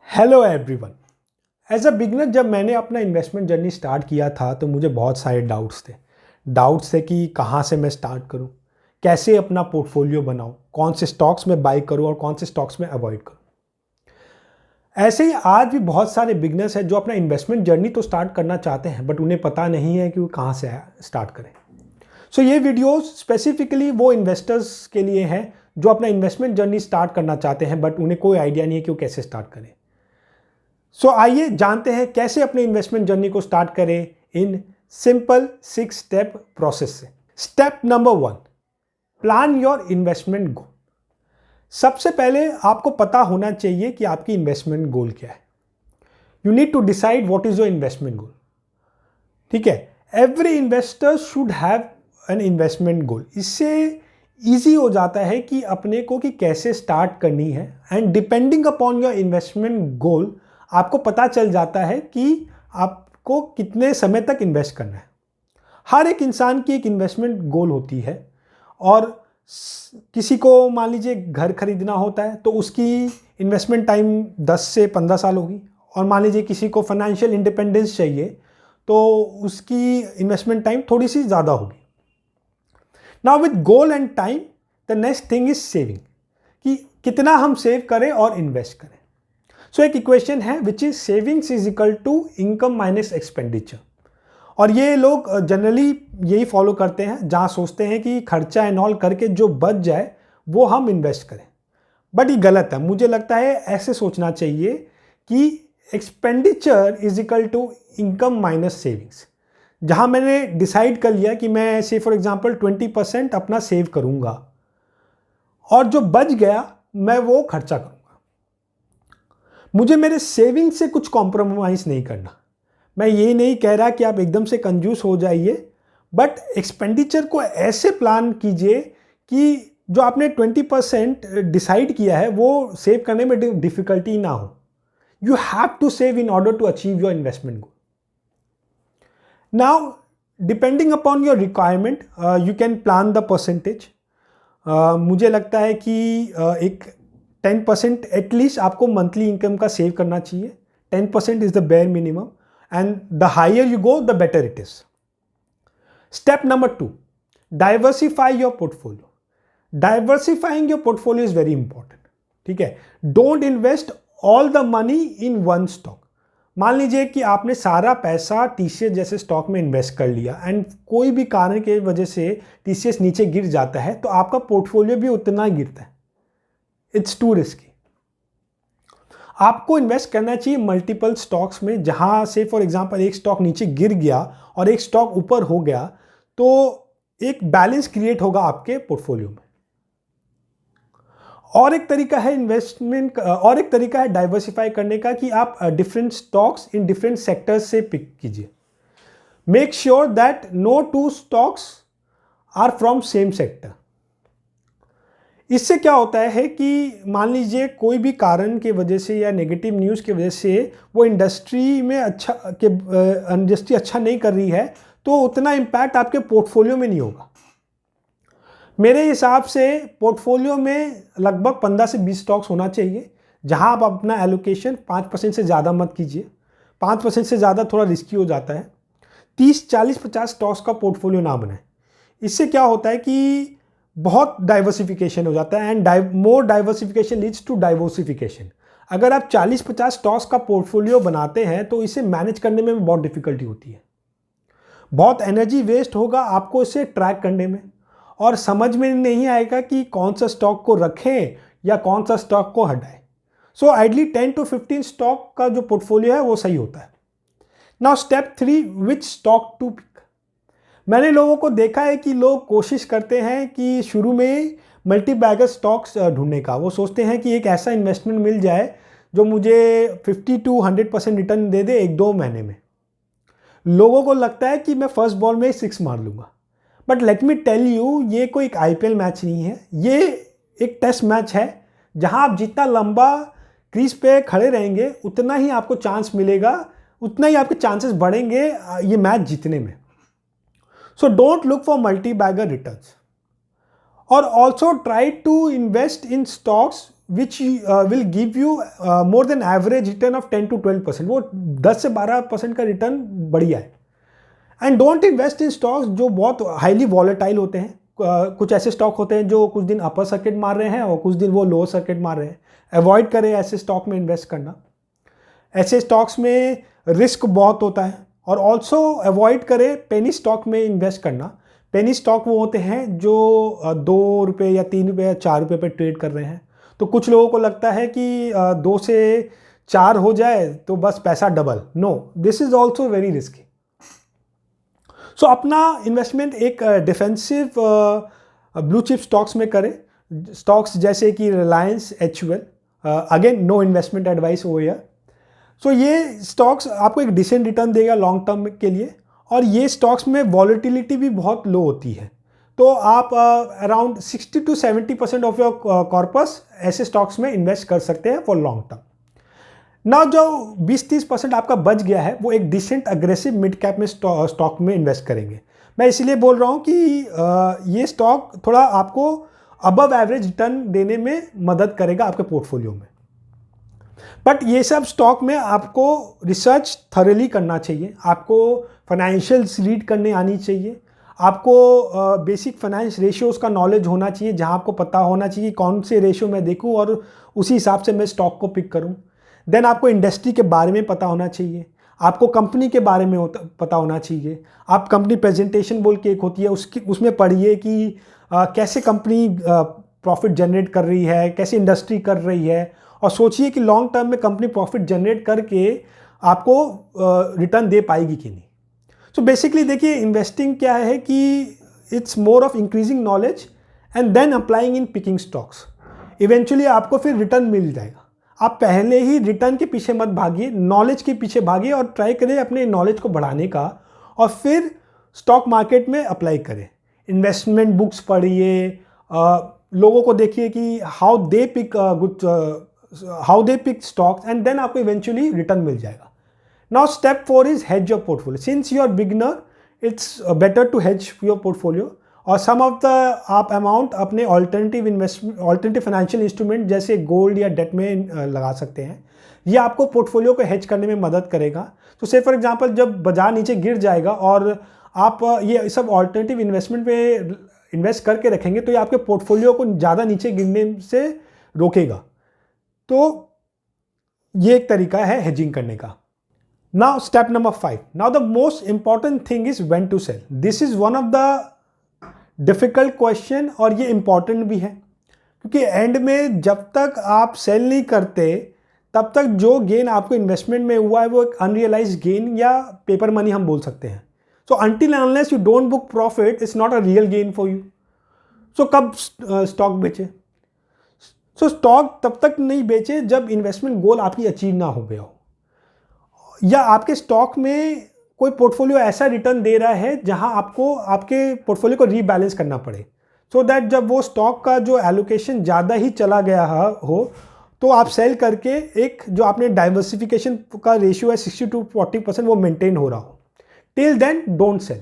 Hello everyone. As a beginner जब मैंने अपना इन्वेस्टमेंट जर्नी स्टार्ट किया था तो मुझे बहुत सारे डाउट्स थे कि कहाँ से मैं स्टार्ट करूँ, कैसे अपना पोर्टफोलियो बनाऊँ, कौन से स्टॉक्स में बाई करूँ और कौन से स्टॉक्स में अवॉइड करूँ। ऐसे ही आज भी बहुत सारे बिगनर्स हैं जो अपना इन्वेस्टमेंट जर्नी तो स्टार्ट करना चाहते हैं बट उन्हें पता नहीं है कि वो कहाँ से स्टार्ट करें। सो ये वीडियो स्पेसिफिकली वो इन्वेस्टर्स के लिए है जो अपना इन्वेस्टमेंट जर्नी स्टार्ट करना चाहते हैं बट उन्हें कोई आइडिया नहीं है कि वो कैसे स्टार्ट करें। आइए जानते हैं कैसे अपने इन्वेस्टमेंट जर्नी को स्टार्ट करें इन सिंपल 6 स्टेप प्रोसेस से। Step number 1, plan your investment goal. सबसे पहले आपको पता होना चाहिए कि आपकी इन्वेस्टमेंट गोल क्या है। You need to decide what is your investment goal. ठीक है, every investor should have an investment goal. इससे ईजी हो जाता है कि अपने को कि कैसे स्टार्ट करनी है and depending upon your investment goal आपको पता चल जाता है कि आपको कितने समय तक इन्वेस्ट करना है। हर एक इंसान की एक इन्वेस्टमेंट गोल होती है और किसी को मान लीजिए घर खरीदना होता है तो उसकी इन्वेस्टमेंट टाइम 10 से 15 साल होगी, और मान लीजिए किसी को फाइनेंशियल इंडिपेंडेंस चाहिए तो उसकी इन्वेस्टमेंट टाइम थोड़ी सी ज़्यादा होगी। Now with goal and time the next thing is saving, कि कितना हम सेव करें और इन्वेस्ट करें। सो एक इक्वेशन है which is savings is equal to income minus expenditure, और ये लोग जनरली यही फॉलो करते हैं जहाँ सोचते हैं कि खर्चा एंड ऑल करके जो बच जाए वो हम इन्वेस्ट करें। बट ये गलत है। मुझे लगता है ऐसे सोचना चाहिए कि expenditure is equal to income minus savings. जहाँ मैंने डिसाइड कर लिया कि मैं से फॉर एग्जांपल 20% अपना सेव करूँगा और जो बच गया मैं वो खर्चा करूँगा। मुझे मेरे सेविंग से कुछ कॉम्प्रोमाइज़ नहीं करना। मैं ये नहीं कह रहा कि आप एकदम से कंजूस हो जाइए, बट एक्सपेंडिचर को ऐसे प्लान कीजिए कि जो आपने 20% डिसाइड किया है वो सेव करने में डिफिकल्टी ना हो। You have to save in order to achieve your investment goal. Now depending upon your requirement you can plan the percentage. मुझे लगता है कि एक 10% एटलीस्ट आपको मंथली इनकम का सेव करना चाहिए। 10% is the bare minimum and the higher you go the better it is. Step number 2, diversify your portfolio. Diversifying your portfolio is very important. ठीक है, don't invest all the money in one stock. मान लीजिए कि आपने सारा पैसा TCS जैसे stock में इन्वेस्ट कर लिया एंड कोई भी कारण की वजह से टीसीएस नीचे गिर जाता है तो आपका पोर्टफोलियो भी उतना गिरता है। It's to risky. आपको इन्वेस्ट करना चाहिए मल्टीपल स्टॉक्स में, जहां से फॉर एग्जांपल एक स्टॉक नीचे गिर गया और एक स्टॉक ऊपर हो गया तो एक बैलेंस क्रिएट होगा आपके पोर्टफोलियो में। और एक तरीका है इन्वेस्टमेंट और एक तरीका है डाइवर्सिफाई करने का कि आप different stocks in different sectors से पिक कीजिए। Make sure that no two stocks are from same sector. इससे क्या होता है कि मान लीजिए कोई भी कारण के वजह से या नेगेटिव न्यूज़ की वजह से वो इंडस्ट्री अच्छा नहीं कर रही है तो उतना इम्पैक्ट आपके पोर्टफोलियो में नहीं होगा। मेरे हिसाब से पोर्टफोलियो में लगभग 15 से 20 स्टॉक्स होना चाहिए, जहां आप अपना एलोकेशन 5% से ज़्यादा मत कीजिए। 5% से ज़्यादा थोड़ा रिस्की हो जाता है। 30, 40, 50 स्टॉक्स का पोर्टफोलियो ना बनाएं। इससे क्या होता है कि बहुत डाइवर्सिफिकेशन हो जाता है and more diversification leads to diversification. अगर आप 40-50 स्टॉक्स का पोर्टफोलियो बनाते हैं तो इसे मैनेज करने में बहुत डिफिकल्टी होती है। बहुत एनर्जी वेस्ट होगा आपको इसे ट्रैक करने में, और समझ में नहीं आएगा कि कौन सा स्टॉक को रखें या कौन सा स्टॉक को हटाएं। सो आइडली 10 to 15 स्टॉक का जो पोर्टफोलियो है वो सही होता है। Now step 3, which stock to pick. मैंने लोगों को देखा है कि लोग कोशिश करते हैं कि शुरू में मल्टी बैगर स्टॉक्स ढूंढने का। वो सोचते हैं कि एक ऐसा इन्वेस्टमेंट मिल जाए जो मुझे 50 to 100% रिटर्न दे दे 1-2 महीने में। लोगों को लगता है कि मैं फर्स्ट बॉल में 6 मार लूँगा, but let me tell you ये कोई एक आईपीएल मैच नहीं है। ये एक टेस्ट मैच है जहां आप जितना लंबा क्रीज पे खड़े रहेंगे उतना ही आपको चांस मिलेगा, उतना ही आपके चांसेस बढ़ेंगे ये मैच जीतने में। So don't look for multibagger returns, और also try to invest in stocks which will give you more than average return of 10 to 12%, वो 10 से 12% का रिटर्न बढ़िया है। And don't invest in stocks जो बहुत हाईली वॉलेटाइल होते हैं। कुछ ऐसे स्टॉक होते हैं जो कुछ दिन अपर सर्किट मार रहे हैं और कुछ दिन वो लोअर सर्किट मार रहे हैं। अवॉइड करें ऐसे स्टॉक में इन्वेस्ट करना। ऐसे स्टॉक्स में रिस्क बहुत होता है। और ऑल्सो अवॉइड करें पेनी स्टॉक में इन्वेस्ट करना। पेनी स्टॉक वो होते हैं जो 2 रुपये या 3 रुपये या 4 रुपये पर ट्रेड कर रहे हैं। तो कुछ लोगों को लगता है कि 2 से 4 हो जाए तो बस पैसा double. No, this is also very risky. So अपना इन्वेस्टमेंट एक डिफेंसिव ब्लू चिप स्टॉक्स में करें। स्टॉक्स जैसे कि Reliance, HUL, again no investment advice हो हियर। सो ये स्टॉक्स आपको एक डिसेंट रिटर्न देगा लॉन्ग टर्म के लिए। और ये स्टॉक्स में वॉलेटिलिटी भी बहुत लो होती है। तो आप around 60 to 70% of your corpus ऐसे स्टॉक्स में इन्वेस्ट कर सकते हैं फॉर लॉन्ग टर्म। ना जो 20-30% आपका बच गया है वो एक डिसेंट अग्रेसिव मिड कैप में स्टॉक में इन्वेस्ट करेंगे। मैं इसीलिए बोल रहा हूँ कि ये स्टॉक थोड़ा आपको अबव एवरेज रिटर्न देने में मदद करेगा आपके पोर्टफोलियो में। बट ये सब स्टॉक में आपको रिसर्च थॉरली करना चाहिए। आपको फाइनेंशियल्स रीड करने आनी चाहिए। आपको बेसिक फाइनेंस रेशियोज़ का नॉलेज होना चाहिए, जहाँ आपको पता होना चाहिए कौन से रेशियो मैं देखूँ और उसी हिसाब से मैं स्टॉक को पिक करूँ। देन आपको इंडस्ट्री के बारे में पता होना चाहिए। आपको कंपनी के बारे में पता होना चाहिए। आप कंपनी प्रेजेंटेशन बोल के एक होती है, उसमें पढ़िए कि कैसे कंपनी प्रॉफिट जनरेट कर रही है, कैसे इंडस्ट्री कर रही है, और सोचिए कि लॉन्ग टर्म में कंपनी प्रॉफिट जनरेट करके आपको रिटर्न दे पाएगी कि नहीं। सो बेसिकली देखिए, इन्वेस्टिंग क्या है कि it's more of increasing knowledge and then applying in picking stocks. Eventually आपको फिर रिटर्न मिल जाएगा। आप पहले ही रिटर्न के पीछे मत भागिए, नॉलेज के पीछे भागिए और ट्राई करें अपने नॉलेज को बढ़ाने का, और फिर स्टॉक मार्केट में अप्लाई करें। इन्वेस्टमेंट बुक्स पढ़िए, लोगों को देखिए कि how they pick stocks, and then आपको इवेंचुअली रिटर्न मिल जाएगा। Now step 4 is hedge your portfolio. Since you are beginner, it's better to hedge your portfolio, और सम ऑफ द आप अमाउंट अपने ऑल्टरनेटिव फाइनेंशियल इंस्ट्रूमेंट जैसे gold या debt में लगा सकते हैं। ये आपको पोर्टफोलियो को हेज करने में मदद करेगा। तो से फॉर एग्जांपल, जब बाजार नीचे गिर जाएगा और आप ये सब ऑल्टरनेटिव इन्वेस्टमेंट पे इन्वेस्ट करके रखेंगे, तो ये आपके पोर्टफोलियो को ज़्यादा नीचे गिरने से रोकेगा। तो ये एक तरीका है हेजिंग करने का। Now step number 5, now the most important thing is when to sell. This is one of the difficult question, और ये इंपॉर्टेंट भी है, क्योंकि एंड में जब तक आप सेल नहीं करते तब तक जो गेन आपको इन्वेस्टमेंट में हुआ है वो एक अनरियलाइज्ड गेन या पेपर मनी हम बोल सकते हैं। So until unless you don't book profit, it's not a real gain for you. So कब स्टॉक बेचे? सो स्टॉक तब तक नहीं बेचे जब इन्वेस्टमेंट गोल आपकी अचीव ना हो गया हो, या आपके स्टॉक में कोई पोर्टफोलियो ऐसा रिटर्न दे रहा है जहां आपको आपके पोर्टफोलियो को रीबैलेंस करना पड़े, सो दैट जब वो स्टॉक का जो एलोकेशन ज़्यादा ही चला गया हो तो आप सेल करके एक जो आपने डाइवर्सिफिकेशन का रेशियो है 60 to 40% वो मेंटेन हो रहा हो। Till then don't sell.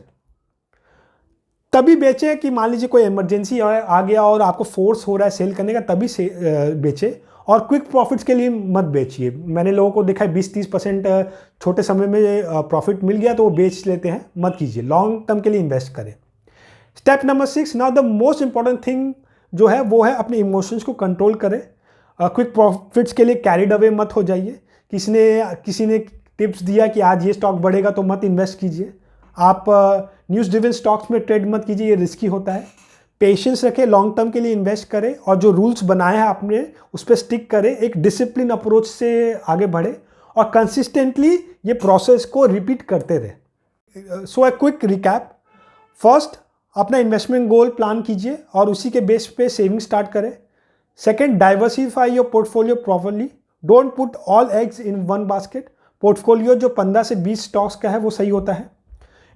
तभी बेचे कि मान लीजिए कोई इमरजेंसी आ गया और आपको फोर्स हो रहा है सेल करने का, तभी से बेचे। और क्विक प्रॉफिट्स के लिए मत बेचिए। मैंने लोगों को देखा है 20-30% छोटे समय में प्रॉफिट मिल गया तो वो बेच लेते हैं, मत कीजिए। लॉन्ग टर्म के लिए इन्वेस्ट करें। Step number 6, now the most important thing जो है वो है अपने इमोशंस को कंट्रोल करें। क्विक प्रॉफिट्स के लिए कैरिड अवे मत हो जाइए। किसी ने टिप्स दिया कि आज ये स्टॉक बढ़ेगा तो मत इन्वेस्ट कीजिए। आप न्यूज़ ड्रिवन स्टॉक्स में ट्रेड मत कीजिए, ये रिस्की होता है। पेशेंस रखें, लॉन्ग टर्म के लिए इन्वेस्ट करें, और जो रूल्स बनाए हैं आपने उस पर स्टिक करें। एक डिसिप्लिन अप्रोच से आगे बढ़े और कंसिस्टेंटली ये प्रोसेस को रिपीट करते रहे। सो ए क्विक रिकैप। फर्स्ट, अपना इन्वेस्टमेंट गोल प्लान कीजिए और उसी के बेस पे सेविंग स्टार्ट करें। Second, diversify your portfolio properly. Don't put all eggs in one basket. Portfolio जो 15 से 20 स्टॉक्स का है वो सही होता है।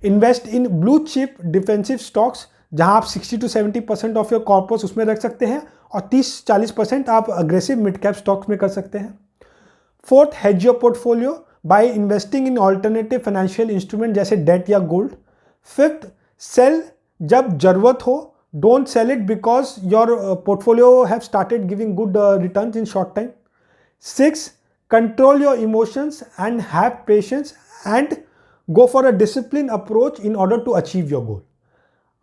Invest in blue chip defensive stocks, जहां आप 60 to 70% ऑफ योर कॉर्पस उसमें रख सकते हैं, और 30-40% आप अग्रेसिव मिड कैप स्टॉक्स में कर सकते हैं। Fourth, hedge your portfolio by investing in alternative financial instrument जैसे डेट या गोल्ड। फिफ्थ, सेल जब जरूरत हो, Don't sell it because your portfolio have started giving good returns in short time. 6, control your emotions and have patience and go for a disciplined approach in order to achieve your goal.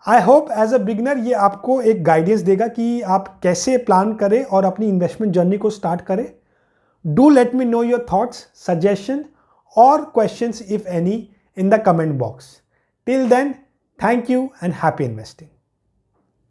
I hope as a beginner ये आपको एक guidance देगा कि आप कैसे plan करें और अपनी इन्वेस्टमेंट जर्नी को स्टार्ट करें. Do let me know your thoughts, suggestion और questions if any in the comment box. Till then, thank you and happy investing.